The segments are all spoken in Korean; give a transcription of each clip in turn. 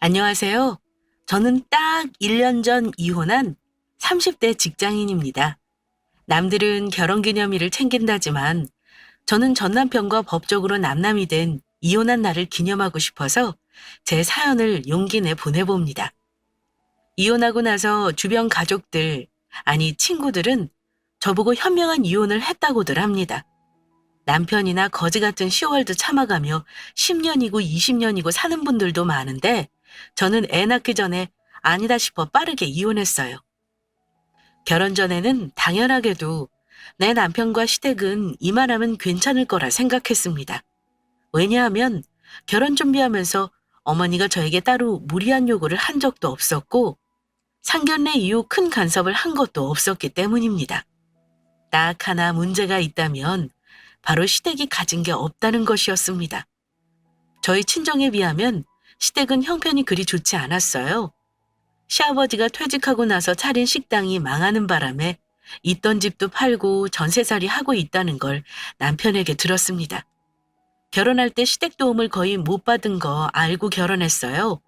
안녕하세요. 저는 딱 1년 전 이혼한 30대 직장인입니다. 남들은 결혼기념일을 챙긴다지만 저는 전 남편과 법적으로 남남이 된 이혼한 날을 기념하고 싶어서 제 사연을 용기 내 보내봅니다. 이혼하고 나서 주변 가족들, 아니 친구들은 저보고 현명한 이혼을 했다고들 합니다. 남편이나 거지 같은 시월도 참아가며 10년이고 20년이고 사는 분들도 많은데 저는 애 낳기 전에 아니다 싶어 빠르게 이혼했어요. 결혼 전에는 당연하게도 내 남편과 시댁은 이만하면 괜찮을 거라 생각했습니다. 왜냐하면 결혼 준비하면서 어머니가 저에게 따로 무리한 요구를 한 적도 없었고 상견례 이후 큰 간섭을 한 것도 없었기 때문입니다. 딱 하나 문제가 있다면 바로 시댁이 가진 게 없다는 것이었습니다. 저희 친정에 비하면 시댁은 형편이 그리 좋지 않았어요. 시아버지가 퇴직하고 나서 차린 식당이 망하는 바람에 있던 집도 팔고 전세살이 하고 있다는 걸 남편에게 들었습니다. 결혼할 때 시댁 도움을 거의 못 받은 거 알고 결혼했어요.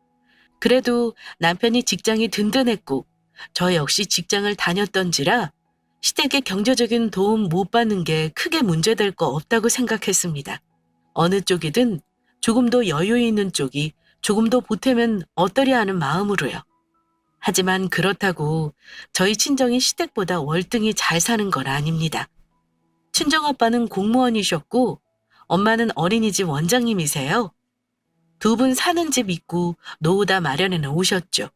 그래도 남편이 직장이 든든했고 저 역시 직장을 다녔던지라 시댁의 경제적인 도움 못 받는 게 크게 문제될 거 없다고 생각했습니다. 어느 쪽이든 조금 더 여유 있는 쪽이 조금 더 보태면 어떠랴 하는 마음으로요. 하지만 그렇다고 저희 친정이 시댁보다 월등히 잘 사는 건 아닙니다. 친정아빠는 공무원이셨고 엄마는 어린이집 원장님이세요. 두 분 사는 집 있고 노후다 마련해 놓으셨죠.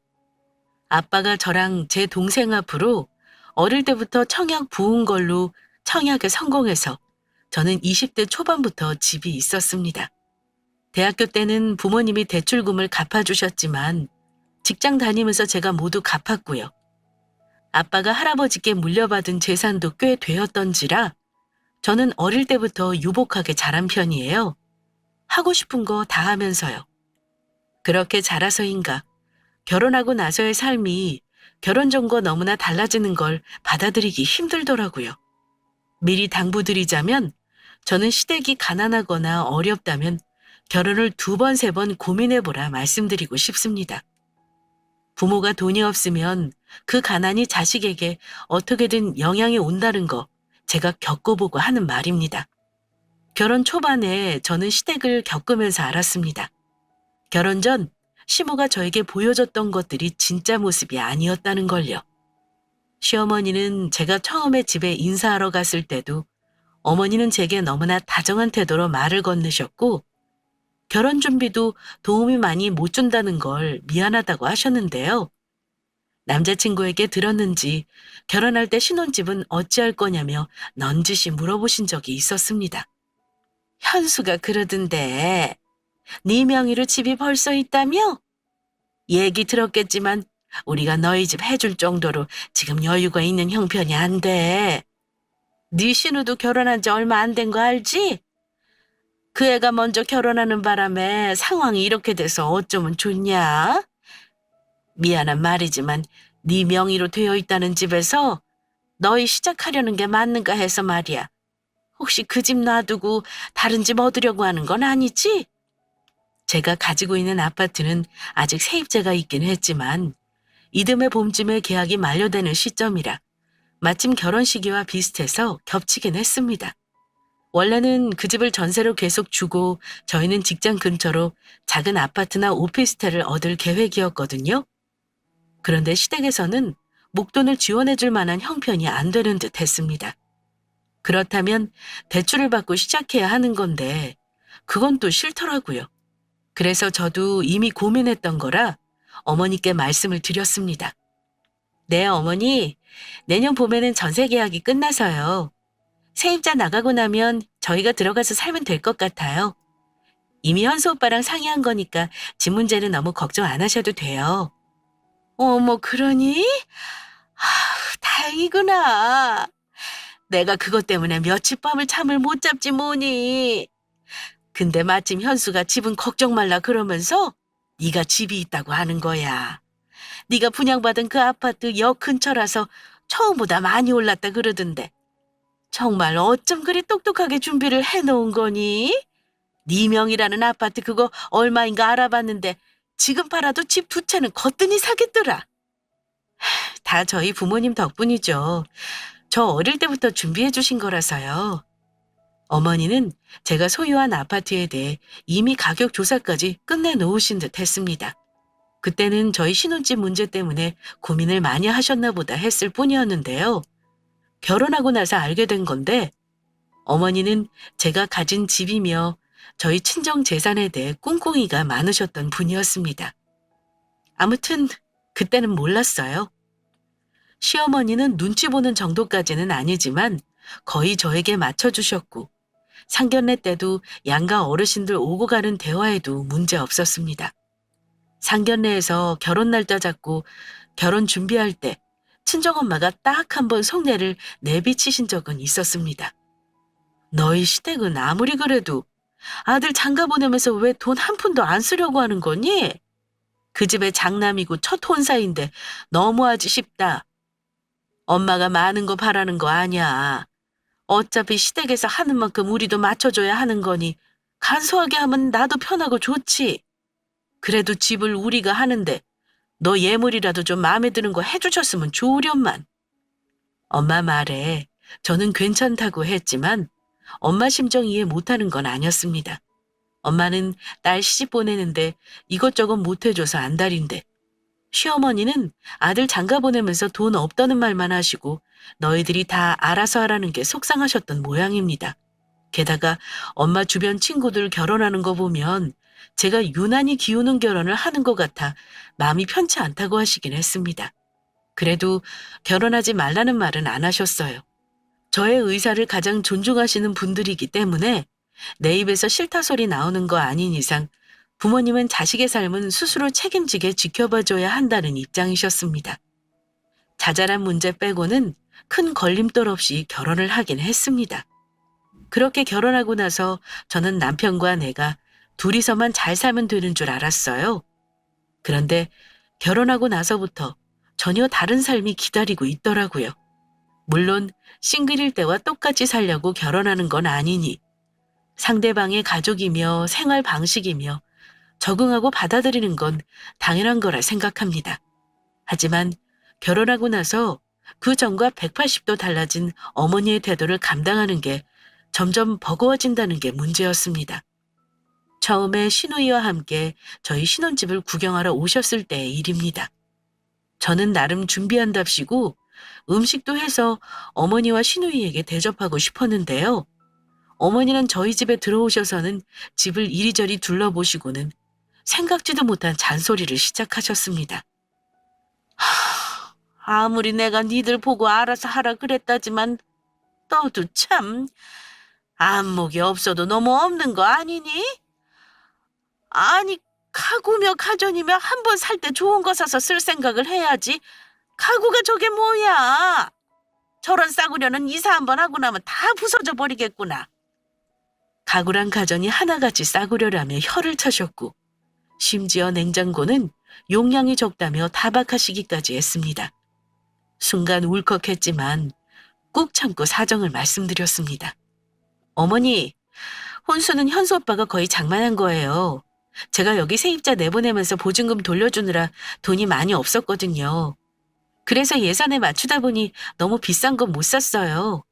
아빠가 저랑 제 동생 앞으로 어릴 때부터 청약 부은 걸로 청약에 성공해서 저는 20대 초반부터 집이 있었습니다. 대학교 때는 부모님이 대출금을 갚아주셨지만 직장 다니면서 제가 모두 갚았고요. 아빠가 할아버지께 물려받은 재산도 꽤 되었던지라 저는 어릴 때부터 유복하게 자란 편이에요. 하고 싶은 거 다 하면서요. 그렇게 자라서인가 결혼하고 나서의 삶이 결혼 전과 너무나 달라지는 걸 받아들이기 힘들더라고요. 미리 당부드리자면 저는 시댁이 가난하거나 어렵다면 결혼을 2번, 3번 고민해보라 말씀드리고 싶습니다. 부모가 돈이 없으면 그 가난이 자식에게 어떻게든 영향이 온다는 거 제가 겪어보고 하는 말입니다. 결혼 초반에 저는 시댁을 겪으면서 알았습니다. 결혼 전 시모가 저에게 보여줬던 것들이 진짜 모습이 아니었다는 걸요. 시어머니는 제가 처음에 집에 인사하러 갔을 때도 어머니는 제게 너무나 다정한 태도로 말을 건네셨고 결혼 준비도 도움이 많이 못 준다는 걸 미안하다고 하셨는데요. 남자친구에게 들었는지 결혼할 때 신혼집은 어찌할 거냐며 넌지시 물어보신 적이 있었습니다. 현수가 그러던데 네 명의로 집이 벌써 있다며? 얘기 들었겠지만 우리가 너희 집 해줄 정도로 지금 여유가 있는 형편이 안 돼. 네 신우도 결혼한 지 얼마 안 된 거 알지? 그 애가 먼저 결혼하는 바람에 상황이 이렇게 돼서 어쩌면 좋냐? 미안한 말이지만 네 명의로 되어 있다는 집에서 너희 시작하려는 게 맞는가 해서 말이야. 혹시 그 집 놔두고 다른 집 얻으려고 하는 건 아니지? 제가 가지고 있는 아파트는 아직 세입자가 있긴 했지만 이듬해 봄쯤에 계약이 만료되는 시점이라 마침 결혼 시기와 비슷해서 겹치긴 했습니다. 원래는 그 집을 전세로 계속 주고 저희는 직장 근처로 작은 아파트나 오피스텔을 얻을 계획이었거든요. 그런데 시댁에서는 목돈을 지원해 줄 만한 형편이 안 되는 듯 했습니다. 그렇다면 대출을 받고 시작해야 하는 건데 그건 또 싫더라고요. 그래서 저도 이미 고민했던 거라 어머니께 말씀을 드렸습니다. 네, 어머니, 내년 봄에는 전세 계약이 끝나서요. 세입자 나가고 나면 저희가 들어가서 살면 될 것 같아요. 이미 현수 오빠랑 상의한 거니까 집 문제는 너무 걱정 안 하셔도 돼요. 어머, 그러니? 다행이구나. 내가 그것 때문에 며칠 밤을 잠을 못 잡지 뭐니. 근데 마침 현수가 집은 걱정 말라 그러면서 네가 집이 있다고 하는 거야. 네가 분양받은 그 아파트 역 근처라서 처음보다 많이 올랐다 그러던데. 정말 어쩜 그리 똑똑하게 준비를 해놓은 거니? 네 명이라는 아파트 그거 얼마인가 알아봤는데 지금 팔아도 집 2채는 거뜬히 사겠더라. 다 저희 부모님 덕분이죠. 저 어릴 때부터 준비해 주신 거라서요. 어머니는 제가 소유한 아파트에 대해 이미 가격 조사까지 끝내놓으신 듯 했습니다. 그때는 저희 신혼집 문제 때문에 고민을 많이 하셨나 보다 했을 뿐이었는데요. 결혼하고 나서 알게 된 건데 어머니는 제가 가진 집이며 저희 친정 재산에 대해 꿍꿍이가 많으셨던 분이었습니다. 아무튼 그때는 몰랐어요. 시어머니는 눈치 보는 정도까지는 아니지만 거의 저에게 맞춰주셨고 상견례 때도 양가 어르신들 오고 가는 대화에도 문제 없었습니다. 상견례에서 결혼 날짜 잡고 결혼 준비할 때 친정엄마가 딱 한 번 속내를 내비치신 적은 있었습니다. 너희 시댁은 아무리 그래도 아들 장가 보내면서 왜 돈 한 푼도 안 쓰려고 하는 거니? 그 집의 장남이고 첫 혼사인데 너무하지 싶다. 엄마가 많은 거 바라는 거 아니야. 어차피 시댁에서 하는 만큼 우리도 맞춰줘야 하는 거니 간소하게 하면 나도 편하고 좋지. 그래도 집을 우리가 하는데 너 예물이라도 좀 마음에 드는 거 해주셨으면 좋으련만. 엄마 말에 저는 괜찮다고 했지만 엄마 심정 이해 못하는 건 아니었습니다. 엄마는 딸 시집 보내는데 이것저것 못해줘서 안달인데 시어머니는 아들 장가 보내면서 돈 없다는 말만 하시고 너희들이 다 알아서 하라는 게 속상하셨던 모양입니다. 게다가 엄마 주변 친구들 결혼하는 거 보면 제가 유난히 기우는 결혼을 하는 것 같아 마음이 편치 않다고 하시긴 했습니다. 그래도 결혼하지 말라는 말은 안 하셨어요. 저의 의사를 가장 존중하시는 분들이기 때문에 내 입에서 싫다 소리 나오는 거 아닌 이상 부모님은 자식의 삶은 스스로 책임지게 지켜봐줘야 한다는 입장이셨습니다. 자잘한 문제 빼고는 큰 걸림돌 없이 결혼을 하긴 했습니다. 그렇게 결혼하고 나서 저는 남편과 내가 둘이서만 잘 살면 되는 줄 알았어요. 그런데 결혼하고 나서부터 전혀 다른 삶이 기다리고 있더라고요. 물론 싱글일 때와 똑같이 살려고 결혼하는 건 아니니 상대방의 가족이며 생활 방식이며 적응하고 받아들이는 건 당연한 거라 생각합니다. 하지만 결혼하고 나서 그 전과 180도 달라진 어머니의 태도를 감당하는 게 점점 버거워진다는 게 문제였습니다. 처음에 시누이와 함께 저희 신혼집을 구경하러 오셨을 때의 일입니다. 저는 나름 준비한답시고 음식도 해서 어머니와 시누이에게 대접하고 싶었는데요. 어머니는 저희 집에 들어오셔서는 집을 이리저리 둘러보시고는 생각지도 못한 잔소리를 시작하셨습니다. 아무리 내가 니들 보고 알아서 하라 그랬다지만 너도 참 안목이 없어도 너무 없는 거 아니니? 아니 가구며 가전이며 한 번 살 때 좋은 거 사서 쓸 생각을 해야지. 가구가 저게 뭐야? 저런 싸구려는 이사 한 번 하고 나면 다 부서져 버리겠구나. 가구랑 가전이 하나같이 싸구려라며 혀를 차셨고 심지어 냉장고는 용량이 적다며 타박하시기까지 했습니다. 순간 울컥했지만 꾹 참고 사정을 말씀드렸습니다. 어머니, 혼수는 현수 오빠가 거의 장만한 거예요. 제가 여기 세입자 내보내면서 보증금 돌려주느라 돈이 많이 없었거든요. 그래서 예산에 맞추다 보니 너무 비싼 건 못 샀어요.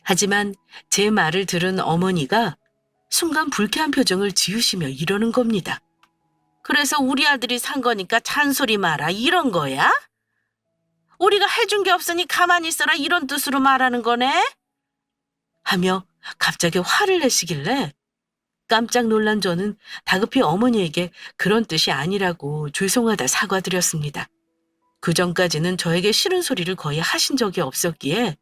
하지만 제 말을 들은 어머니가 순간 불쾌한 표정을 지으시며 이러는 겁니다. 그래서 우리 아들이 산 거니까 잔소리 마라 이런 거야? 우리가 해준 게 없으니 가만히 있어라 이런 뜻으로 말하는 거네? 하며 갑자기 화를 내시길래 깜짝 놀란 저는 다급히 어머니에게 그런 뜻이 아니라고 죄송하다 사과드렸습니다. 그전까지는 저에게 싫은 소리를 거의 하신 적이 없었기에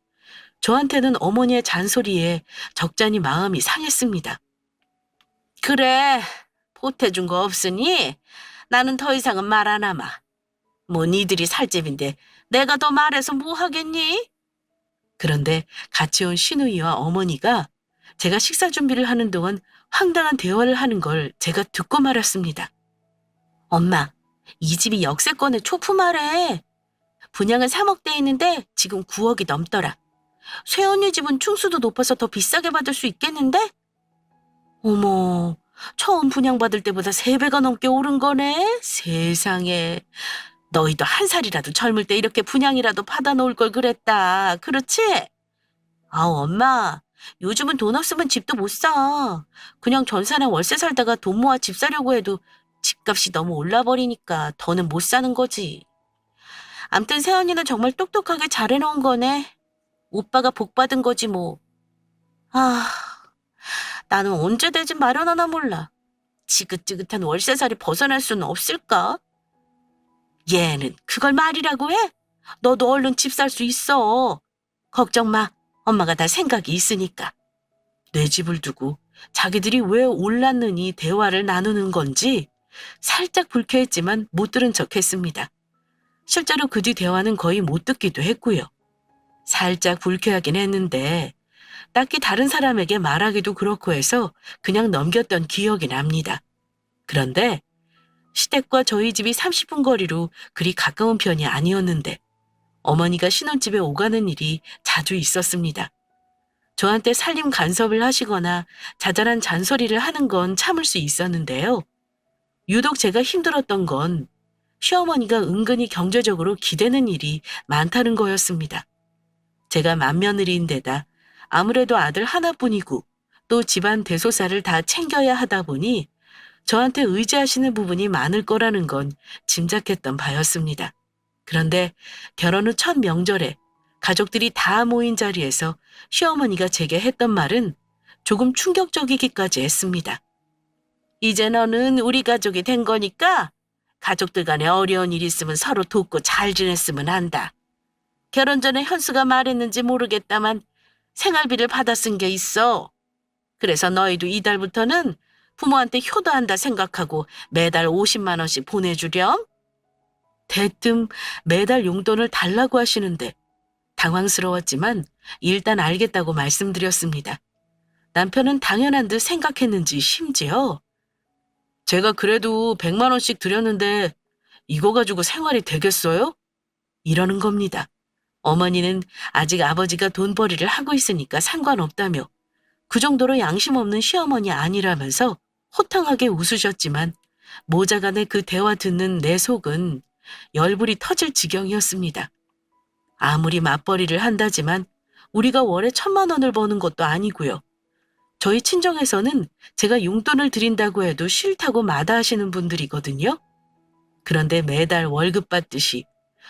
저한테는 어머니의 잔소리에 적잖이 마음이 상했습니다. 그래, 보태준 거 없으니 나는 더 이상은 말 안 하마. 뭐 니들이 살 집인데 내가 더 말해서 뭐 하겠니? 그런데 같이 온 시누이와 어머니가 제가 식사 준비를 하는 동안 황당한 대화를 하는 걸 제가 듣고 말았습니다. 엄마, 이 집이 역세권의 초품하래. 분양은 3억대 있는데 지금 9억이 넘더라. 쇠언니 집은 충수도 높아서 더 비싸게 받을 수 있겠는데? 어머, 처음 분양받을 때보다 3배가 넘게 오른 거네? 세상에. 너희도 한 살이라도 젊을 때 이렇게 분양이라도 받아놓을 걸 그랬다. 그렇지? 아우, 엄마. 요즘은 돈 없으면 집도 못 사. 그냥 전세나 월세 살다가 돈 모아 집 사려고 해도 집값이 너무 올라버리니까 더는 못 사는 거지. 암튼 세연이는 정말 똑똑하게 잘해놓은 거네. 오빠가 복 받은 거지 뭐. 아, 나는 언제 내 집 마련하나 몰라. 지긋지긋한 월세살이 벗어날 수는 없을까? 얘는 그걸 말이라고 해? 너도 얼른 집 살 수 있어. 걱정 마. 엄마가 다 생각이 있으니까. 내 집을 두고 자기들이 왜 올랐느니 대화를 나누는 건지 살짝 불쾌했지만 못 들은 척 했습니다. 실제로 그 뒤 대화는 거의 못 듣기도 했고요. 살짝 불쾌하긴 했는데 딱히 다른 사람에게 말하기도 그렇고 해서 그냥 넘겼던 기억이 납니다. 그런데 시댁과 저희 집이 30분 거리로 그리 가까운 편이 아니었는데 어머니가 신혼집에 오가는 일이 자주 있었습니다. 저한테 살림 간섭을 하시거나 자잘한 잔소리를 하는 건 참을 수 있었는데요. 유독 제가 힘들었던 건 시어머니가 은근히 경제적으로 기대는 일이 많다는 거였습니다. 제가 맏며느리인데다 아무래도 아들 하나뿐이고 또 집안 대소사를 다 챙겨야 하다 보니 저한테 의지하시는 부분이 많을 거라는 건 짐작했던 바였습니다. 그런데 결혼 후 첫 명절에 가족들이 다 모인 자리에서 시어머니가 제게 했던 말은 조금 충격적이기까지 했습니다. 이제 너는 우리 가족이 된 거니까 가족들 간에 어려운 일 있으면 서로 돕고 잘 지냈으면 한다. 결혼 전에 현수가 말했는지 모르겠다만 생활비를 받아 쓴 게 있어. 그래서 너희도 이달부터는 부모한테 효도한다 생각하고 매달 50만 원씩 보내주렴. 대뜸 매달 용돈을 달라고 하시는데 당황스러웠지만 일단 알겠다고 말씀드렸습니다. 남편은 당연한 듯 생각했는지 심지어 제가 그래도 100만 원씩 드렸는데 이거 가지고 생활이 되겠어요? 이러는 겁니다. 어머니는 아직 아버지가 돈벌이를 하고 있으니까 상관없다며 그 정도로 양심 없는 시어머니 아니라면서 호탕하게 웃으셨지만 모자간의 그 대화 듣는 내 속은 열불이 터질 지경이었습니다. 아무리 맞벌이를 한다지만 우리가 월에 1,000만 원을 버는 것도 아니고요. 저희 친정에서는 제가 용돈을 드린다고 해도 싫다고 마다하시는 분들이거든요. 그런데 매달 월급 받듯이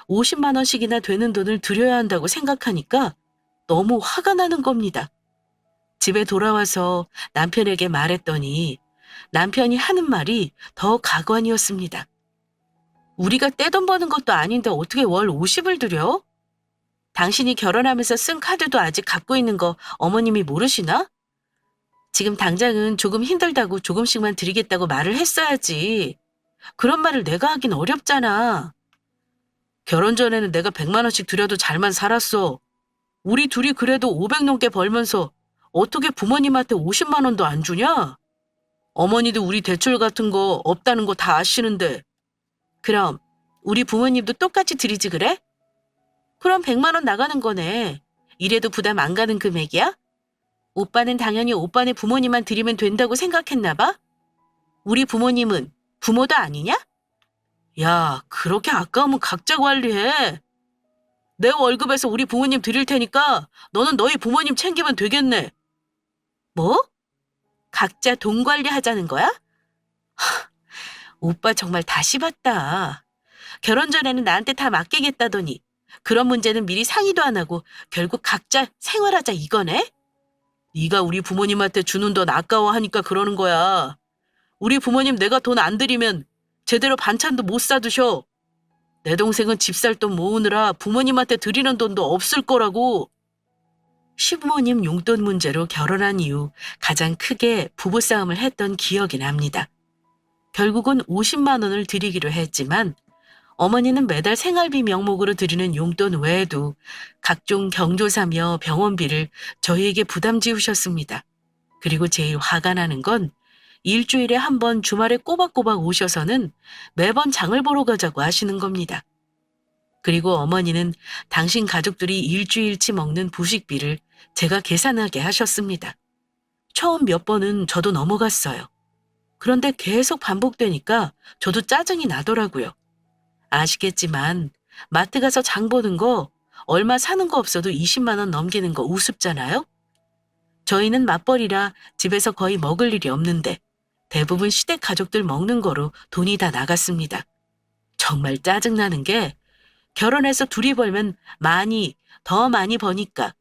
50만 원씩이나 되는 돈을 드려야 한다고 생각하니까 너무 화가 나는 겁니다. 집에 돌아와서 남편에게 말했더니 남편이 하는 말이 더 가관이었습니다. 우리가 떼돈 버는 것도 아닌데 어떻게 월 50을 드려? 당신이 결혼하면서 쓴 카드도 아직 갖고 있는 거 어머님이 모르시나? 지금 당장은 조금 힘들다고 조금씩만 드리겠다고 말을 했어야지. 그런 말을 내가 하긴 어렵잖아. 결혼 전에는 내가 100만 원씩 드려도 잘만 살았어. 우리 둘이 그래도 500 넘게 벌면서 어떻게 부모님한테 50만 원도 안 주냐? 어머니도 우리 대출 같은 거 없다는 거 다 아시는데. 그럼 우리 부모님도 똑같이 드리지 그래? 그럼 100만 원 나가는 거네. 이래도 부담 안 가는 금액이야? 오빠는 당연히 오빠네 부모님만 드리면 된다고 생각했나 봐? 우리 부모님은 부모도 아니냐? 야, 그렇게 아까우면 각자 관리해. 내 월급에서 우리 부모님 드릴 테니까 너는 너희 부모님 챙기면 되겠네. 뭐? 각자 돈 관리하자는 거야? 오빠 정말 다시 봤다. 결혼 전에는 나한테 다 맡기겠다더니 그런 문제는 미리 상의도 안 하고 결국 각자 생활하자 이거네? 네가 우리 부모님한테 주는 돈 아까워하니까 그러는 거야. 우리 부모님 내가 돈 안 드리면 제대로 반찬도 못 사드셔. 내 동생은 집 살 돈 모으느라 부모님한테 드리는 돈도 없을 거라고. 시부모님 용돈 문제로 결혼한 이후 가장 크게 부부싸움을 했던 기억이 납니다. 결국은 50만 원을 드리기로 했지만 어머니는 매달 생활비 명목으로 드리는 용돈 외에도 각종 경조사며 병원비를 저희에게 부담 지우셨습니다. 그리고 제일 화가 나는 건 일주일에 한 번 주말에 꼬박꼬박 오셔서는 매번 장을 보러 가자고 하시는 겁니다. 그리고 어머니는 당신 가족들이 일주일치 먹는 부식비를 제가 계산하게 하셨습니다. 처음 몇 번은 저도 넘어갔어요. 그런데 계속 반복되니까 저도 짜증이 나더라고요. 아시겠지만 마트 가서 장 보는 거 얼마 사는 거 없어도 20만 원 넘기는 거 우습잖아요? 저희는 맞벌이라 집에서 거의 먹을 일이 없는데 대부분 시댁 가족들 먹는 거로 돈이 다 나갔습니다. 정말 짜증나는 게 결혼해서 둘이 벌면 더 많이 버니까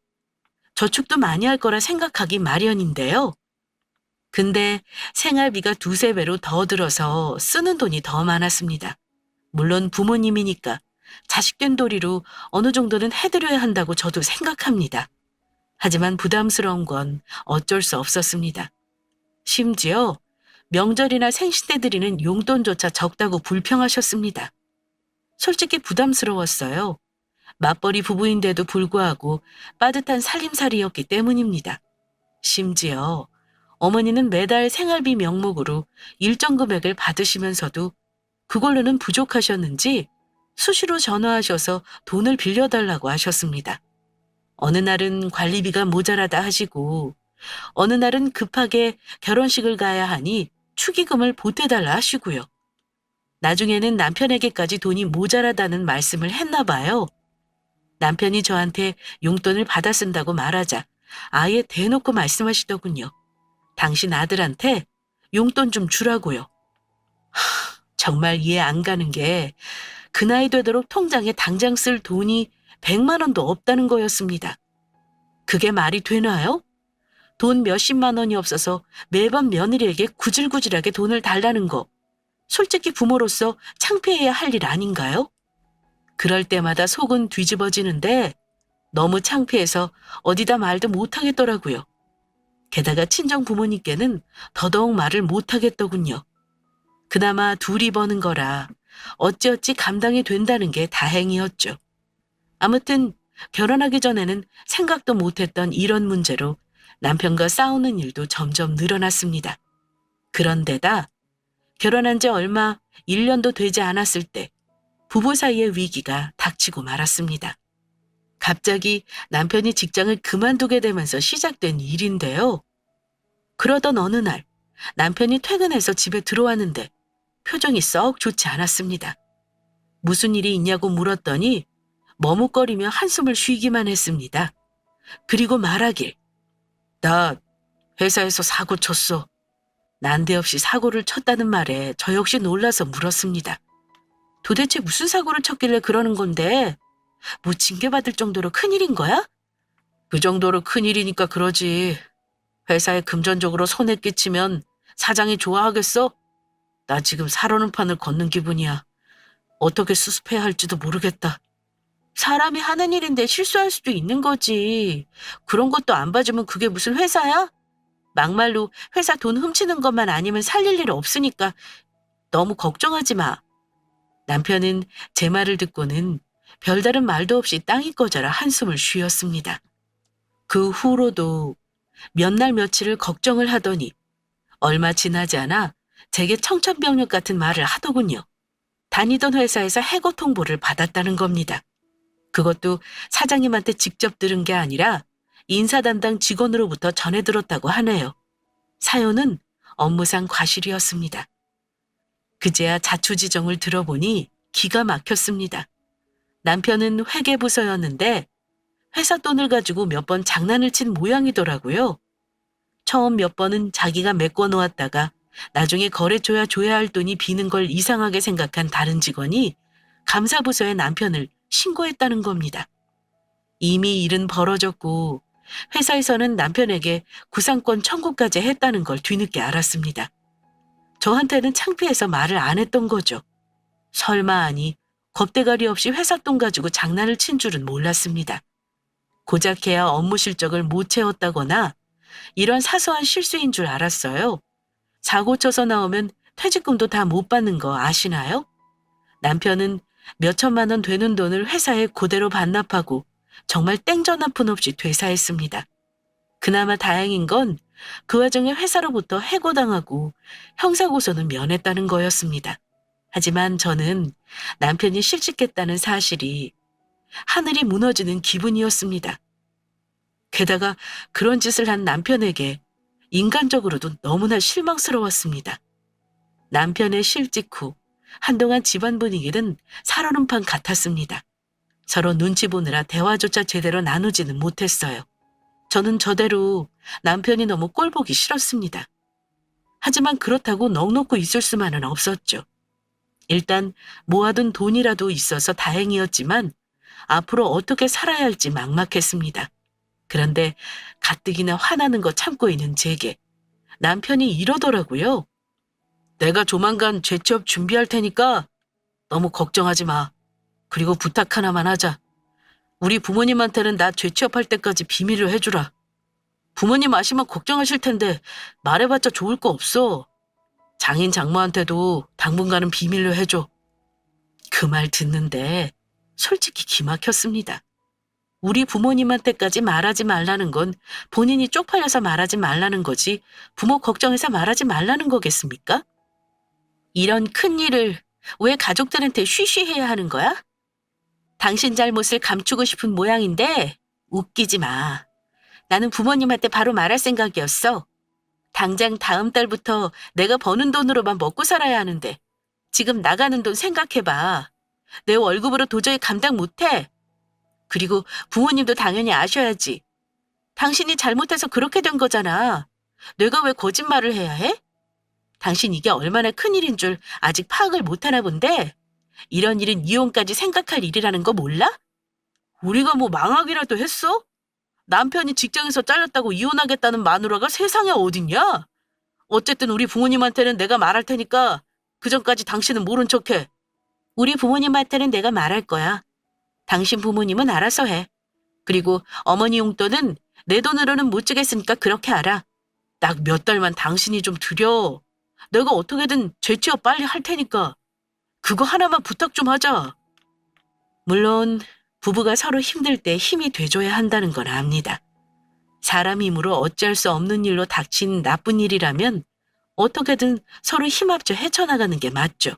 저축도 많이 할 거라 생각하기 마련인데요. 근데 생활비가 두세 배로 더 들어서 쓰는 돈이 더 많았습니다. 물론 부모님이니까 자식된 도리로 어느 정도는 해드려야 한다고 저도 생각합니다. 하지만 부담스러운 건 어쩔 수 없었습니다. 심지어 명절이나 생신 때 드리는 용돈조차 적다고 불평하셨습니다. 솔직히 부담스러웠어요. 맞벌이 부부인데도 불구하고 빠듯한 살림살이였기 때문입니다. 심지어 어머니는 매달 생활비 명목으로 일정 금액을 받으시면서도 그걸로는 부족하셨는지 수시로 전화하셔서 돈을 빌려달라고 하셨습니다. 어느 날은 관리비가 모자라다 하시고 어느 날은 급하게 결혼식을 가야 하니 축의금을 보태달라 하시고요. 나중에는 남편에게까지 돈이 모자라다는 말씀을 했나 봐요. 남편이 저한테 용돈을 받아 쓴다고 말하자 아예 대놓고 말씀하시더군요. 당신 아들한테 용돈 좀 주라고요. 정말 이해 안 가는 게 그 나이 되도록 통장에 당장 쓸 돈이 100만 원도 없다는 거였습니다. 그게 말이 되나요? 돈 몇십만 원이 없어서 매번 며느리에게 구질구질하게 돈을 달라는 거. 솔직히 부모로서 창피해야 할 일 아닌가요? 그럴 때마다 속은 뒤집어지는데 너무 창피해서 어디다 말도 못하겠더라고요. 게다가 친정 부모님께는 더더욱 말을 못하겠더군요. 그나마 둘이 버는 거라 어찌어찌 감당이 된다는 게 다행이었죠. 아무튼 결혼하기 전에는 생각도 못했던 이런 문제로 남편과 싸우는 일도 점점 늘어났습니다. 그런데다 결혼한 지 얼마 1년도 되지 않았을 때 부부 사이의 위기가 닥치고 말았습니다. 갑자기 남편이 직장을 그만두게 되면서 시작된 일인데요. 그러던 어느 날 남편이 퇴근해서 집에 들어왔는데 표정이 썩 좋지 않았습니다. 무슨 일이 있냐고 물었더니 머뭇거리며 한숨을 쉬기만 했습니다. 그리고 말하길, 나 회사에서 사고 쳤어. 난데없이 사고를 쳤다는 말에 저 역시 놀라서 물었습니다. 도대체 무슨 사고를 쳤길래 그러는 건데? 뭐 징계받을 정도로 큰일인 거야? 그 정도로 큰일이니까 그러지. 회사에 금전적으로 손해 끼치면 사장이 좋아하겠어? 나 지금 살어는 판을 걷는 기분이야. 어떻게 수습해야 할지도 모르겠다. 사람이 하는 일인데 실수할 수도 있는 거지. 그런 것도 안 봐주면 그게 무슨 회사야? 막말로 회사 돈 훔치는 것만 아니면 살릴 일 없으니까 너무 걱정하지 마. 남편은 제 말을 듣고는 별다른 말도 없이 땅이 꺼져라 한숨을 쉬었습니다. 그 후로도 몇 날 며칠을 걱정을 하더니 얼마 지나지 않아 제게 청천벽력 같은 말을 하더군요. 다니던 회사에서 해고 통보를 받았다는 겁니다. 그것도 사장님한테 직접 들은 게 아니라 인사 담당 직원으로부터 전해 들었다고 하네요. 사연은 업무상 과실이었습니다. 그제야 자초지종을 들어보니 기가 막혔습니다. 남편은 회계부서였는데 회사 돈을 가지고 몇 번 장난을 친 모양이더라고요. 처음 몇 번은 자기가 메꿔 놓았다가 나중에 거래처야 줘야 할 돈이 비는 걸 이상하게 생각한 다른 직원이 감사부서에 남편을 신고했다는 겁니다. 이미 일은 벌어졌고 회사에서는 남편에게 구상권 청구까지 했다는 걸 뒤늦게 알았습니다. 저한테는 창피해서 말을 안 했던 거죠. 설마 하니 겁대가리 없이 회사 돈 가지고 장난을 친 줄은 몰랐습니다. 고작해야 업무 실적을 못 채웠다거나 이런 사소한 실수인 줄 알았어요. 사고 쳐서 나오면 퇴직금도 다 못 받는 거 아시나요? 남편은 몇 천만 원 되는 돈을 회사에 그대로 반납하고 정말 땡전 한 푼 없이 퇴사했습니다. 그나마 다행인 건 그 와중에 회사로부터 해고당하고 형사고소는 면했다는 거였습니다. 하지만 저는 남편이 실직했다는 사실이 하늘이 무너지는 기분이었습니다. 게다가 그런 짓을 한 남편에게 인간적으로도 너무나 실망스러웠습니다. 남편의 실직 후 한동안 집안 분위기는 살얼음판 같았습니다. 서로 눈치 보느라 대화조차 제대로 나누지는 못했어요. 저는 저대로 남편이 너무 꼴보기 싫었습니다. 하지만 그렇다고 넋놓고 있을 수만은 없었죠. 일단 모아둔 돈이라도 있어서 다행이었지만 앞으로 어떻게 살아야 할지 막막했습니다. 그런데 가뜩이나 화나는 거 참고 있는 제게 남편이 이러더라고요. 내가 조만간 재취업 준비할 테니까 너무 걱정하지 마. 그리고 부탁 하나만 하자. 우리 부모님한테는 나 재취업할 때까지 비밀로 해주라. 부모님 아시면 걱정하실 텐데 말해봤자 좋을 거 없어. 장인 장모한테도 당분간은 비밀로 해줘. 그 말 듣는데 솔직히 기막혔습니다. 우리 부모님한테까지 말하지 말라는 건 본인이 쪽팔려서 말하지 말라는 거지 부모 걱정해서 말하지 말라는 거겠습니까? 이런 큰일을 왜 가족들한테 쉬쉬해야 하는 거야? 당신 잘못을 감추고 싶은 모양인데 웃기지 마. 나는 부모님한테 바로 말할 생각이었어. 당장 다음 달부터 내가 버는 돈으로만 먹고 살아야 하는데 지금 나가는 돈 생각해봐. 내 월급으로 도저히 감당 못해. 그리고 부모님도 당연히 아셔야지. 당신이 잘못해서 그렇게 된 거잖아. 내가 왜 거짓말을 해야 해? 당신 이게 얼마나 큰일인 줄 아직 파악을 못하나 본데 이런 일은 이혼까지 생각할 일이라는 거 몰라? 우리가 뭐 망하기라도 했어? 남편이 직장에서 잘렸다고 이혼하겠다는 마누라가 세상에 어딨냐? 어쨌든 우리 부모님한테는 내가 말할 테니까 그전까지 당신은 모른 척해. 우리 부모님한테는 내가 말할 거야. 당신 부모님은 알아서 해. 그리고 어머니 용돈은 내 돈으로는 못 주겠으니까 그렇게 알아. 딱 몇 달만 당신이 좀 드려. 내가 어떻게든 재취업 빨리 할 테니까. 그거 하나만 부탁 좀 하자. 물론 부부가 서로 힘들 때 힘이 돼줘야 한다는 건 압니다. 사람 힘으로 어찌할 수 없는 일로 닥친 나쁜 일이라면 어떻게든 서로 힘합쳐 헤쳐나가는 게 맞죠.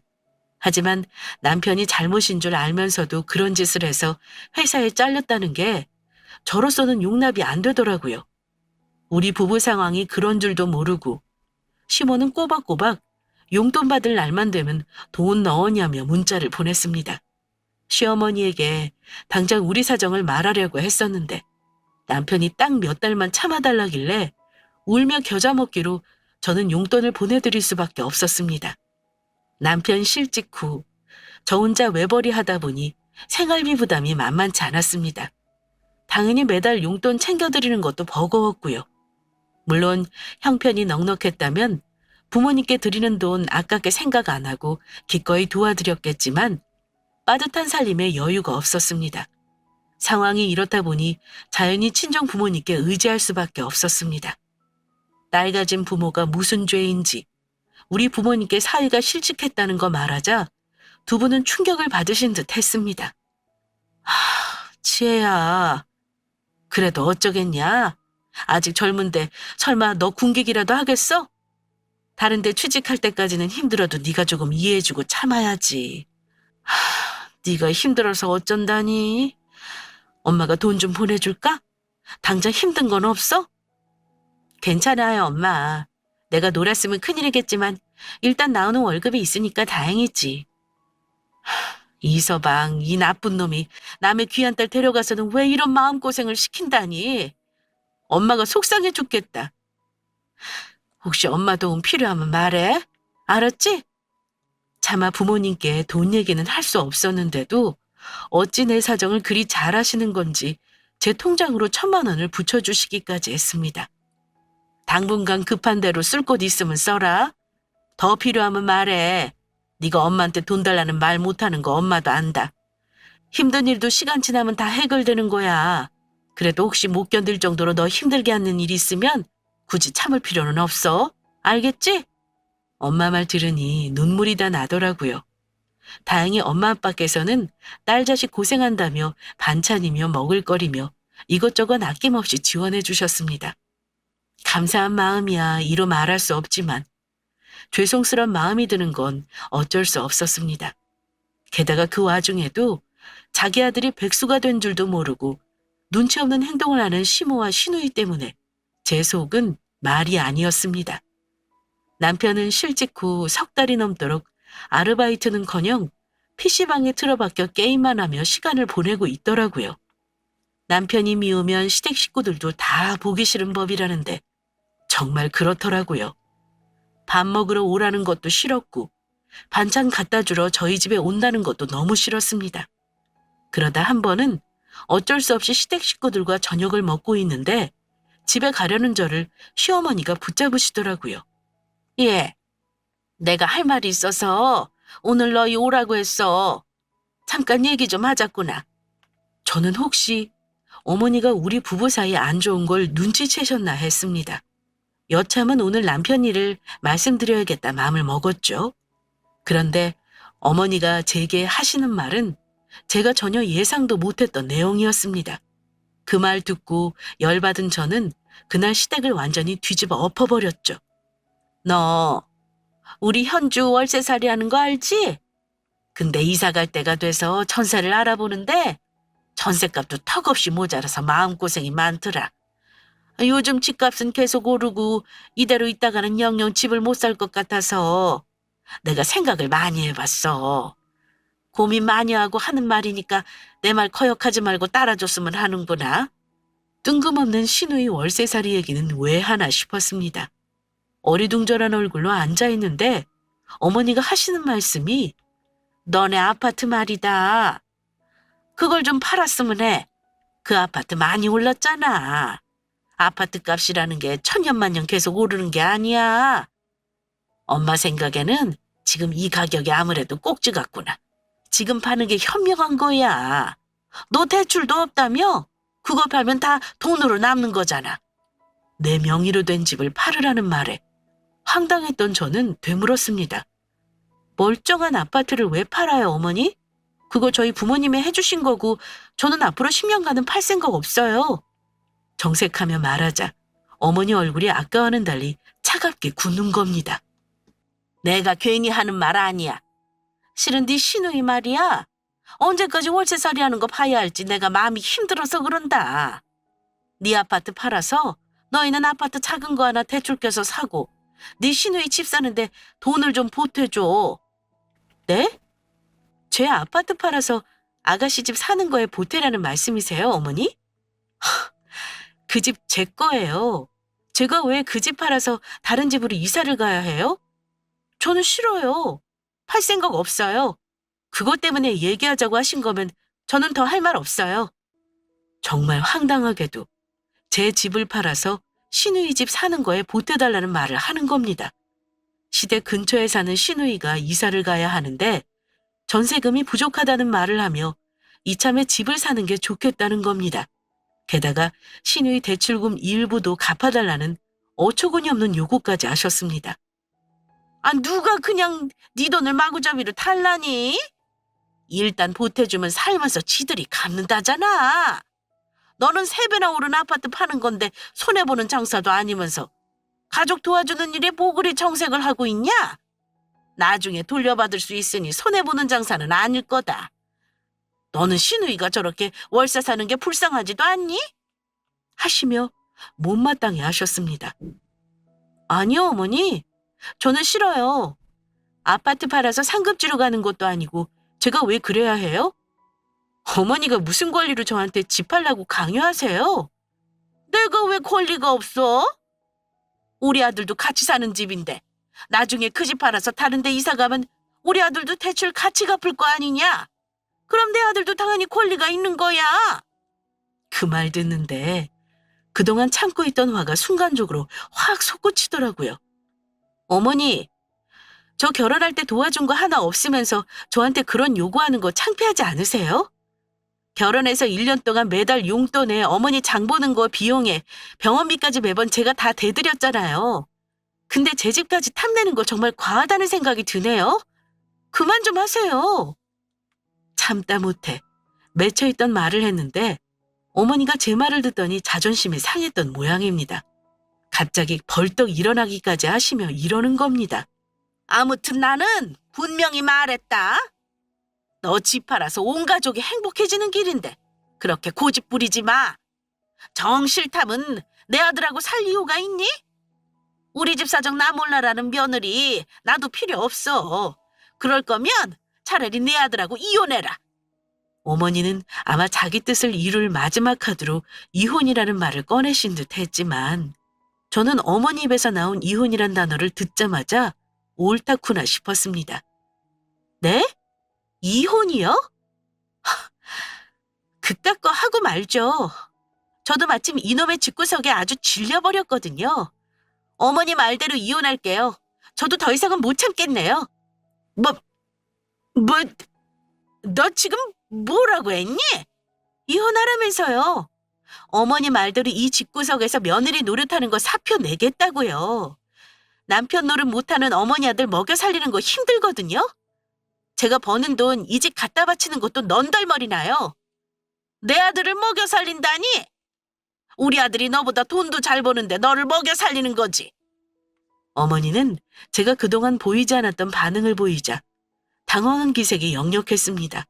하지만 남편이 잘못인 줄 알면서도 그런 짓을 해서 회사에 잘렸다는 게 저로서는 용납이 안 되더라고요. 우리 부부 상황이 그런 줄도 모르고 시모는 꼬박꼬박 용돈 받을 날만 되면 돈 넣었냐며 문자를 보냈습니다. 시어머니에게 당장 우리 사정을 말하려고 했었는데 남편이 딱 몇 달만 참아달라길래 울며 겨자 먹기로 저는 용돈을 보내드릴 수밖에 없었습니다. 남편 실직 후 저 혼자 외벌이 하다 보니 생활비 부담이 만만치 않았습니다. 당연히 매달 용돈 챙겨드리는 것도 버거웠고요. 물론 형편이 넉넉했다면 부모님께 드리는 돈 아깝게 생각 안 하고 기꺼이 도와드렸겠지만 빠듯한 살림에 여유가 없었습니다. 상황이 이렇다 보니 자연히 친정 부모님께 의지할 수밖에 없었습니다. 딸 가진 부모가 무슨 죄인지 우리 부모님께 사위가 실직했다는 거 말하자 두 분은 충격을 받으신 듯 했습니다. 지혜야, 그래도 어쩌겠냐? 아직 젊은데 설마 너 군기기라도 하겠어? 다른 데 취직할 때까지는 힘들어도 네가 조금 이해해주고 참아야지. 네가 힘들어서 어쩐다니? 엄마가 돈 좀 보내줄까? 당장 힘든 건 없어? 괜찮아요, 엄마. 내가 놀았으면 큰일이겠지만 일단 나오는 월급이 있으니까 다행이지. 이서방, 이 나쁜 놈이 남의 귀한 딸 데려가서는 왜 이런 마음고생을 시킨다니? 엄마가 속상해 죽겠다. 혹시 엄마 도움 필요하면 말해. 알았지? 차마 부모님께 돈 얘기는 할 수 없었는데도 어찌 내 사정을 그리 잘하시는 건지 제 통장으로 1,000만 원을 붙여주시기까지 했습니다. 당분간 급한 대로 쓸 곳 있으면 써라. 더 필요하면 말해. 네가 엄마한테 돈 달라는 말 못하는 거 엄마도 안다. 힘든 일도 시간 지나면 다 해결되는 거야. 그래도 혹시 못 견딜 정도로 너 힘들게 하는 일 있으면 굳이 참을 필요는 없어. 알겠지? 엄마 말 들으니 눈물이 다 나더라고요. 다행히 엄마 아빠께서는 딸 자식 고생한다며 반찬이며 먹을거리며 이것저것 아낌없이 지원해 주셨습니다. 감사한 마음이야 이로 말할 수 없지만 죄송스런 마음이 드는 건 어쩔 수 없었습니다. 게다가 그 와중에도 자기 아들이 백수가 된 줄도 모르고 눈치 없는 행동을 하는 시모와 시누이 때문에 제 속은 말이 아니었습니다. 남편은 실직 후 석 달이 넘도록 아르바이트는커녕 PC방에 틀어박혀 게임만 하며 시간을 보내고 있더라고요. 남편이 미우면 시댁 식구들도 다 보기 싫은 법이라는데 정말 그렇더라고요. 밥 먹으러 오라는 것도 싫었고 반찬 갖다 주러 저희 집에 온다는 것도 너무 싫었습니다. 그러다 한 번은 어쩔 수 없이 시댁 식구들과 저녁을 먹고 있는데 집에 가려는 저를 시어머니가 붙잡으시더라고요. 예, 내가 할 말이 있어서 오늘 너희 오라고 했어. 잠깐 얘기 좀 하자꾸나. 저는 혹시 어머니가 우리 부부 사이에 안 좋은 걸 눈치채셨나 했습니다. 여참은 오늘 남편 일을 말씀드려야겠다 마음을 먹었죠. 그런데 어머니가 제게 하시는 말은 제가 전혀 예상도 못했던 내용이었습니다. 그 말 듣고 열받은 저는 그날 시댁을 완전히 뒤집어 엎어버렸죠. 너 우리 현주 월세살이 하는 거 알지? 근데 이사 갈 때가 돼서 전세를 알아보는데 전세값도 턱없이 모자라서 마음고생이 많더라. 요즘 집값은 계속 오르고 이대로 있다가는 영영 집을 못 살 것 같아서 내가 생각을 많이 해봤어. 고민 많이 하고 하는 말이니까 내 말 거역하지 말고 따라줬으면 하는구나. 뜬금없는 시누이 월세살이 얘기는 왜 하나 싶었습니다. 어리둥절한 얼굴로 앉아있는데 어머니가 하시는 말씀이 너네 아파트 말이다. 그걸 좀 팔았으면 해. 그 아파트 많이 올랐잖아. 아파트 값이라는 게 천년만년 계속 오르는 게 아니야. 엄마 생각에는 지금 이 가격이 아무래도 꼭지 같구나. 지금 파는 게 현명한 거야. 너 대출도 없다며? 그거 팔면 다 돈으로 남는 거잖아. 내 명의로 된 집을 팔으라는 말에 황당했던 저는 되물었습니다. 멀쩡한 아파트를 왜 팔아요, 어머니? 그거 저희 부모님이 해주신 거고 저는 앞으로 10년간은 팔 생각 없어요. 정색하며 말하자 어머니 얼굴이 아까와는 달리 차갑게 굳는 겁니다. 내가 괜히 하는 말 아니야. 실은 네 시누이 말이야. 언제까지 월세살이 하는 거 봐야 할지 내가 마음이 힘들어서 그런다. 네 아파트 팔아서 너희는 아파트 작은 거 하나 대출 껴서 사고 네 시누이 집 사는데 돈을 좀 보태줘. 네? 제 아파트 팔아서 아가씨 집 사는 거에 보태라는 말씀이세요, 어머니? 그 집 제 거예요. 제가 왜 그 집 팔아서 다른 집으로 이사를 가야 해요? 저는 싫어요. 팔 생각 없어요. 그것 때문에 얘기하자고 하신 거면 저는 더 할 말 없어요. 정말 황당하게도 제 집을 팔아서 시누이 집 사는 거에 보태달라는 말을 하는 겁니다. 시댁 근처에 사는 시누이가 이사를 가야 하는데 전세금이 부족하다는 말을 하며 이참에 집을 사는 게 좋겠다는 겁니다. 게다가 시누이 대출금 일부도 갚아달라는 어처구니 없는 요구까지 하셨습니다. 아, 누가 그냥 네 돈을 마구잡이로 탈라니? 일단 보태주면 살면서 지들이 갚는다잖아. 너는 3배나 오른 아파트 파는 건데 손해보는 장사도 아니면서 가족 도와주는 일에 뭐 그리 정색을 하고 있냐? 나중에 돌려받을 수 있으니 손해보는 장사는 아닐 거다. 너는 시누이가 저렇게 월세 사는 게 불쌍하지도 않니? 하시며 못마땅해 하셨습니다. 아니요, 어머니. 저는 싫어요. 아파트 팔아서 상급지로 가는 것도 아니고 제가 왜 그래야 해요? 어머니가 무슨 권리로 저한테 집 팔라고 강요하세요? 내가 왜 권리가 없어? 우리 아들도 같이 사는 집인데 나중에 그 집 팔아서 다른 데 이사 가면 우리 아들도 대출 같이 갚을 거 아니냐? 그럼 내 아들도 당연히 권리가 있는 거야. 그 말 듣는데 그동안 참고 있던 화가 순간적으로 확 솟구치더라고요. 어머니, 저 결혼할 때 도와준 거 하나 없으면서 저한테 그런 요구하는 거 창피하지 않으세요? 결혼해서 1년 동안 매달 용돈에 어머니 장 보는 거 비용에 병원비까지 매번 제가 다 대드렸잖아요. 근데 제 집까지 탐내는 거 정말 과하다는 생각이 드네요. 그만 좀 하세요. 참다 못해 맺혀있던 말을 했는데 어머니가 제 말을 듣더니 자존심이 상했던 모양입니다. 갑자기 벌떡 일어나기까지 하시며 이러는 겁니다. 아무튼 나는 분명히 말했다. 너 집 팔아서 온 가족이 행복해지는 길인데 그렇게 고집 부리지 마. 정 싫다면 내 아들하고 살 이유가 있니? 우리 집 사정 나 몰라라는 며느리 나도 필요 없어. 그럴 거면 차라리 내 아들하고 이혼해라. 어머니는 아마 자기 뜻을 이룰 마지막 카드로 이혼이라는 말을 꺼내신 듯 했지만 저는 어머니 입에서 나온 이혼이란 단어를 듣자마자 옳다구나 싶었습니다. 네? 이혼이요? 그깟 거 하고 말죠. 저도 마침 이놈의 집구석에 아주 질려버렸거든요. 어머니 말대로 이혼할게요. 저도 더 이상은 못 참겠네요. 뭐, 너 지금 뭐라고 했니? 이혼하라면서요. 어머니 말대로 이 집구석에서 며느리 노릇하는 거 사표 내겠다고요. 남편 노릇 못하는 어머니 아들 먹여 살리는 거 힘들거든요. 제가 버는 돈 이 집 갖다 바치는 것도 넌덜머리 나요. 내 아들을 먹여 살린다니? 우리 아들이 너보다 돈도 잘 버는데 너를 먹여 살리는 거지. 어머니는 제가 그동안 보이지 않았던 반응을 보이자 당황한 기색이 역력했습니다.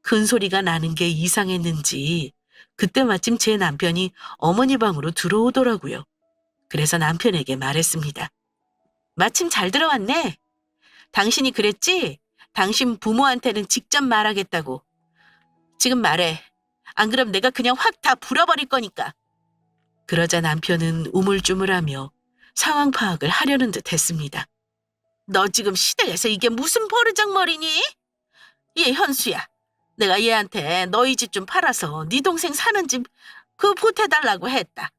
큰 소리가 나는 게 이상했는지 그때 마침 제 남편이 어머니 방으로 들어오더라고요. 그래서 남편에게 말했습니다. 마침 잘 들어왔네. 당신이 그랬지? 당신 부모한테는 직접 말하겠다고. 지금 말해. 안 그럼 내가 그냥 확 다 불어버릴 거니까. 그러자 남편은 우물쭈물하며 상황 파악을 하려는 듯 했습니다. 너 지금 시댁에서 이게 무슨 버르장머리니? 얘 현수야. 내가 얘한테 너희 집 좀 팔아서 네 동생 사는 집 그 보태달라고 했다.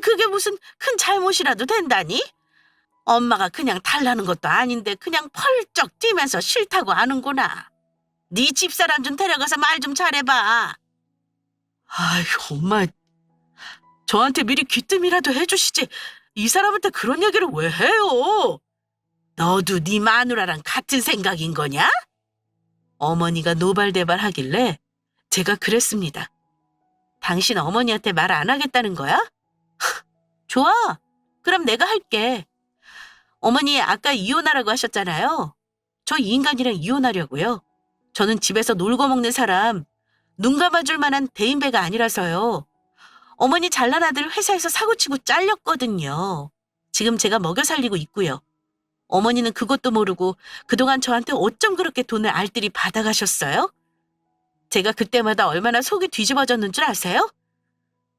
그게 무슨 큰 잘못이라도 된다니? 엄마가 그냥 달라는 것도 아닌데 그냥 펄쩍 뛰면서 싫다고 하는구나. 네 집사람 좀 데려가서 말 좀 잘해봐. 아이, 엄마. 저한테 미리 귀뜸이라도 해주시지. 이 사람한테 그런 얘기를 왜 해요? 너도 네 마누라랑 같은 생각인 거냐? 어머니가 노발대발 하길래 제가 그랬습니다. 당신 어머니한테 말 안 하겠다는 거야? 좋아. 그럼 내가 할게. 어머니 아까 이혼하라고 하셨잖아요. 저 이 인간이랑 이혼하려고요. 저는 집에서 놀고 먹는 사람, 눈 감아줄 만한 대인배가 아니라서요. 어머니 잘난 아들 회사에서 사고치고 잘렸거든요. 지금 제가 먹여 살리고 있고요. 어머니는 그것도 모르고 그동안 저한테 어쩜 그렇게 돈을 알뜰히 받아가셨어요? 제가 그때마다 얼마나 속이 뒤집어졌는 줄 아세요?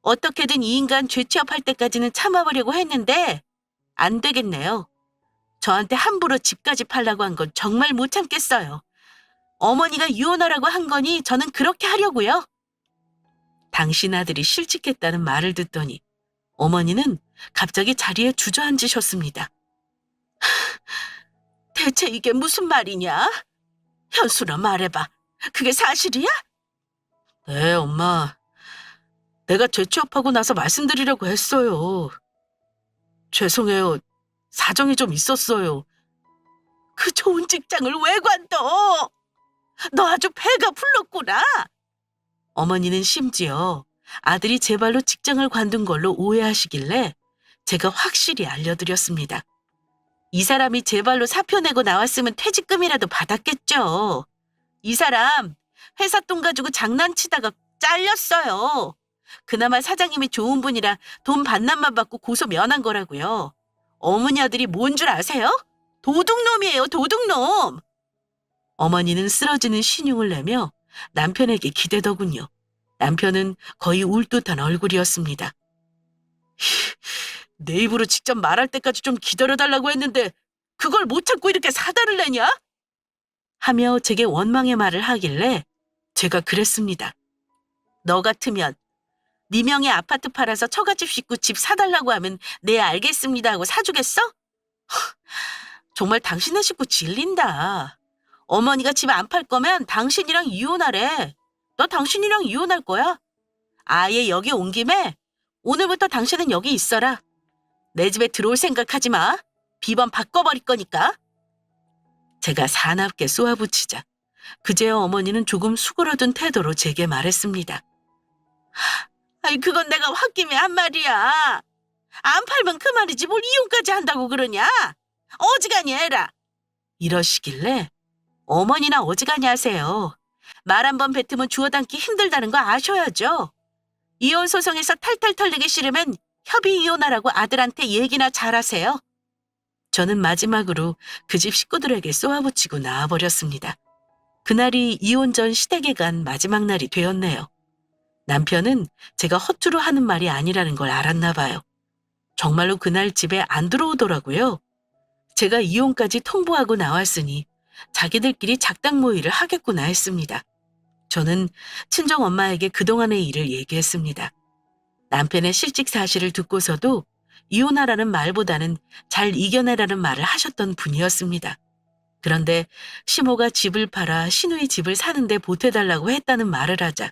어떻게든 이 인간 죄취업할 때까지는 참아보려고 했는데 안 되겠네요. 저한테 함부로 집까지 팔라고 한 건 정말 못 참겠어요. 어머니가 이혼하라고 한 거니 저는 그렇게 하려고요. 당신 아들이 실직했다는 말을 듣더니 어머니는 갑자기 자리에 주저앉으셨습니다. 대체 이게 무슨 말이냐? 현수나 말해봐. 그게 사실이야? 네, 엄마. 내가 재취업하고 나서 말씀드리려고 했어요. 죄송해요. 사정이 좀 있었어요. 그 좋은 직장을 왜 관둬? 너 아주 배가 불렀구나. 어머니는 심지어 아들이 제 발로 직장을 관둔 걸로 오해하시길래 제가 확실히 알려드렸습니다. 이 사람이 제 발로 사표 내고 나왔으면 퇴직금이라도 받았겠죠. 이 사람 회사 돈 가지고 장난치다가 잘렸어요. 그나마 사장님이 좋은 분이라 돈 반납만 받고 고소 면한 거라고요. 어머니 아들이 뭔 줄 아세요? 도둑놈이에요, 도둑놈. 어머니는 쓰러지는 신용을 내며 남편에게 기대더군요. 남편은 거의 울 듯한 얼굴이었습니다. 내 입으로 직접 말할 때까지 좀 기다려달라고 했는데 그걸 못 참고 이렇게 사달을 내냐? 하며 제게 원망의 말을 하길래 제가 그랬습니다. 너 같으면 네 명의 아파트 팔아서 처갓집 식구 집 사달라고 하면 네 알겠습니다 하고 사주겠어? 정말 당신네 식구 질린다. 어머니가 집 안 팔 거면 당신이랑 이혼하래. 너 당신이랑 이혼할 거야. 아예 여기 온 김에 오늘부터 당신은 여기 있어라. 내 집에 들어올 생각하지 마. 비번 바꿔버릴 거니까. 제가 사납게 쏘아붙이자 그제야 어머니는 조금 수그러든 태도로 제게 말했습니다. 아이, 그건 내가 홧김에 한 말이야. 안 팔면 그만이지 뭘 이혼까지 한다고 그러냐? 어지간히 해라. 이러시길래 어머니나 어지간히 하세요. 말 한 번 뱉으면 주워 담기 힘들다는 거 아셔야죠. 이혼 소송에서 탈탈 털리기 싫으면 협의 이혼하라고 아들한테 얘기나 잘하세요. 저는 마지막으로 그 집 식구들에게 쏘아붙이고 나와버렸습니다. 그날이 이혼 전 시댁에 간 마지막 날이 되었네요. 남편은 제가 허투루 하는 말이 아니라는 걸 알았나 봐요. 정말로 그날 집에 안 들어오더라고요. 제가 이혼까지 통보하고 나왔으니 자기들끼리 작당 모의를 하겠구나 했습니다. 저는 친정엄마에게 그동안의 일을 얘기했습니다. 남편의 실직 사실을 듣고서도 이혼하라는 말보다는 잘 이겨내라는 말을 하셨던 분이었습니다. 그런데 시모가 집을 팔아 시누이 집을 사는데 보태달라고 했다는 말을 하자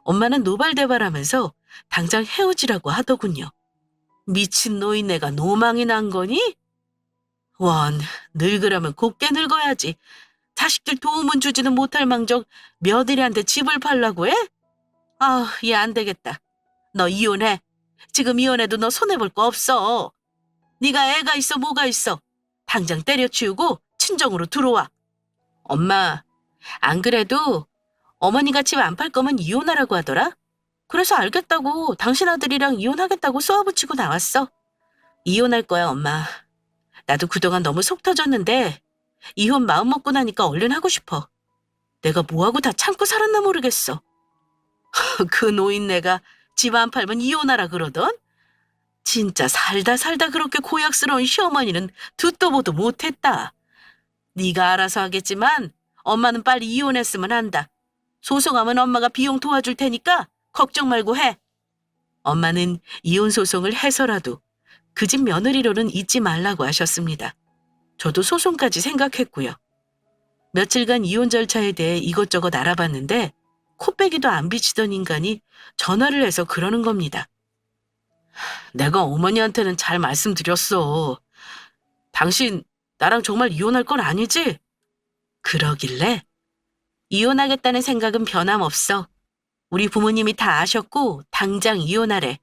엄마는 노발대발하면서 당장 헤어지라고 하더군요. 미친 노인네가 노망이 난 거니? 원, 늙으려면 곱게 늙어야지. 자식들 도움은 주지는 못할 망정 며느리한테 집을 팔라고 해? 아, 얘 안 되겠다. 너 이혼해. 지금 이혼해도 너 손해볼 거 없어. 네가 애가 있어 뭐가 있어. 당장 때려치우고 친정으로 들어와. 엄마, 안 그래도 어머니가 집 안 팔 거면 이혼하라고 하더라. 그래서 알겠다고 당신 아들이랑 이혼하겠다고 쏘아붙이고 나왔어. 이혼할 거야, 엄마. 나도 그동안 너무 속 터졌는데 이혼 마음 먹고 나니까 얼른 하고 싶어. 내가 뭐하고 다 참고 살았나 모르겠어. 그 노인네가 집 안 팔면 이혼하라 그러던? 진짜 살다 살다 그렇게 고약스러운 시어머니는 듣도 보도 못했다. 네가 알아서 하겠지만 엄마는 빨리 이혼했으면 한다. 소송하면 엄마가 비용 도와줄 테니까 걱정 말고 해. 엄마는 이혼 소송을 해서라도 그 집 며느리로는 잊지 말라고 하셨습니다. 저도 소송까지 생각했고요. 며칠간 이혼 절차에 대해 이것저것 알아봤는데 코빼기도 안 비치던 인간이 전화를 해서 그러는 겁니다. 내가 어머니한테는 잘 말씀드렸어. 당신 나랑 정말 이혼할 건 아니지? 그러길래 이혼하겠다는 생각은 변함없어. 우리 부모님이 다 아셨고 당장 이혼하래.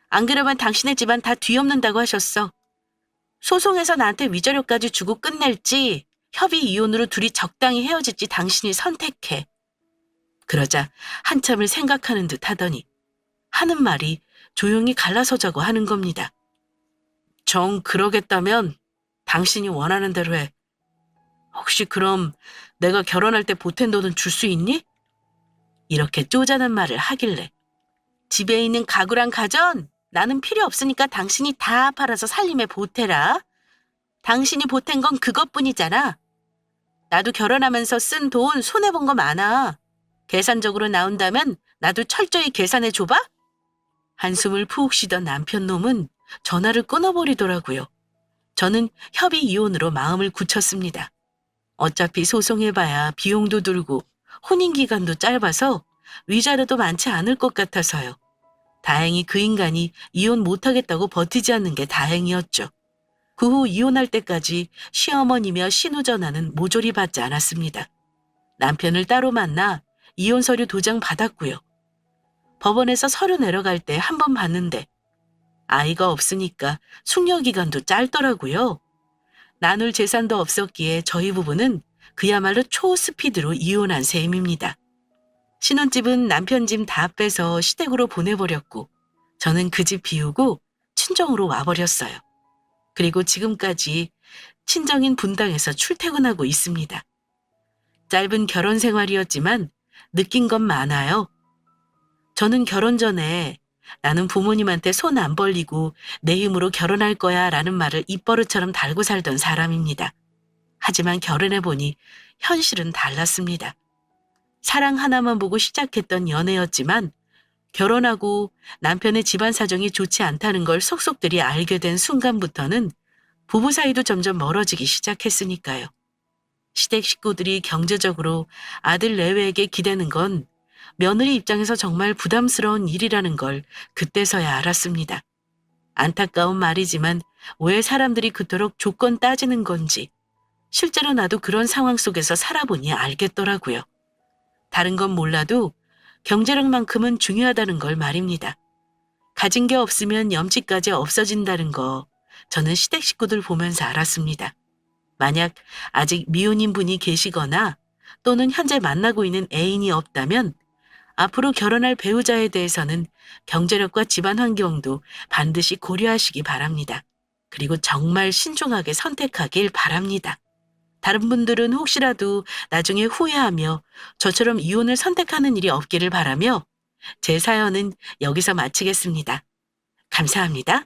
안 그러면 당신의 집안 다 뒤엎는다고 하셨어. 소송에서 나한테 위자료까지 주고 끝낼지 협의 이혼으로 둘이 적당히 헤어질지 당신이 선택해. 그러자 한참을 생각하는 듯 하더니 하는 말이 조용히 갈라서자고 하는 겁니다. 정 그러겠다면 당신이 원하는 대로 해. 혹시 그럼 내가 결혼할 때 보탠 돈은 줄 수 있니? 이렇게 쪼잔한 말을 하길래 집에 있는 가구랑 가전 나는 필요 없으니까 당신이 다 팔아서 살림에 보태라. 당신이 보탠 건 그것뿐이잖아. 나도 결혼하면서 쓴 돈 손해본 거 많아. 계산적으로 나온다면 나도 철저히 계산해 줘봐? 한숨을 푹 쉬던 남편 놈은 전화를 끊어버리더라고요. 저는 협의 이혼으로 마음을 굳혔습니다. 어차피 소송해봐야 비용도 들고 혼인기간도 짧아서 위자료도 많지 않을 것 같아서요. 다행히 그 인간이 이혼 못하겠다고 버티지 않는 게 다행이었죠. 그 후 이혼할 때까지 시어머니며 신우 전화는 모조리 받지 않았습니다. 남편을 따로 만나 이혼 서류 도장 받았고요. 법원에서 서류 내려갈 때 한 번 봤는데 아이가 없으니까 숙려기간도 짧더라고요. 나눌 재산도 없었기에 저희 부부는 그야말로 초스피드로 이혼한 셈입니다. 신혼집은 남편 집 다 빼서 시댁으로 보내버렸고 저는 그 집 비우고 친정으로 와버렸어요. 그리고 지금까지 친정인 분당에서 출퇴근하고 있습니다. 짧은 결혼 생활이었지만 느낀 건 많아요. 저는 결혼 전에 나는 부모님한테 손 안 벌리고 내 힘으로 결혼할 거야 라는 말을 입버릇처럼 달고 살던 사람입니다. 하지만 결혼해보니 현실은 달랐습니다. 사랑 하나만 보고 시작했던 연애였지만 결혼하고 남편의 집안 사정이 좋지 않다는 걸 속속들이 알게 된 순간부터는 부부 사이도 점점 멀어지기 시작했으니까요. 시댁 식구들이 경제적으로 아들 내외에게 기대는 건 며느리 입장에서 정말 부담스러운 일이라는 걸 그때서야 알았습니다. 안타까운 말이지만 왜 사람들이 그토록 조건 따지는 건지 실제로 나도 그런 상황 속에서 살아보니 알겠더라고요. 다른 건 몰라도 경제력만큼은 중요하다는 걸 말입니다. 가진 게 없으면 염치까지 없어진다는 거 저는 시댁 식구들 보면서 알았습니다. 만약 아직 미혼인 분이 계시거나 또는 현재 만나고 있는 애인이 없다면 앞으로 결혼할 배우자에 대해서는 경제력과 집안 환경도 반드시 고려하시기 바랍니다. 그리고 정말 신중하게 선택하길 바랍니다. 다른 분들은 혹시라도 나중에 후회하며 저처럼 이혼을 선택하는 일이 없기를 바라며 제 사연은 여기서 마치겠습니다. 감사합니다.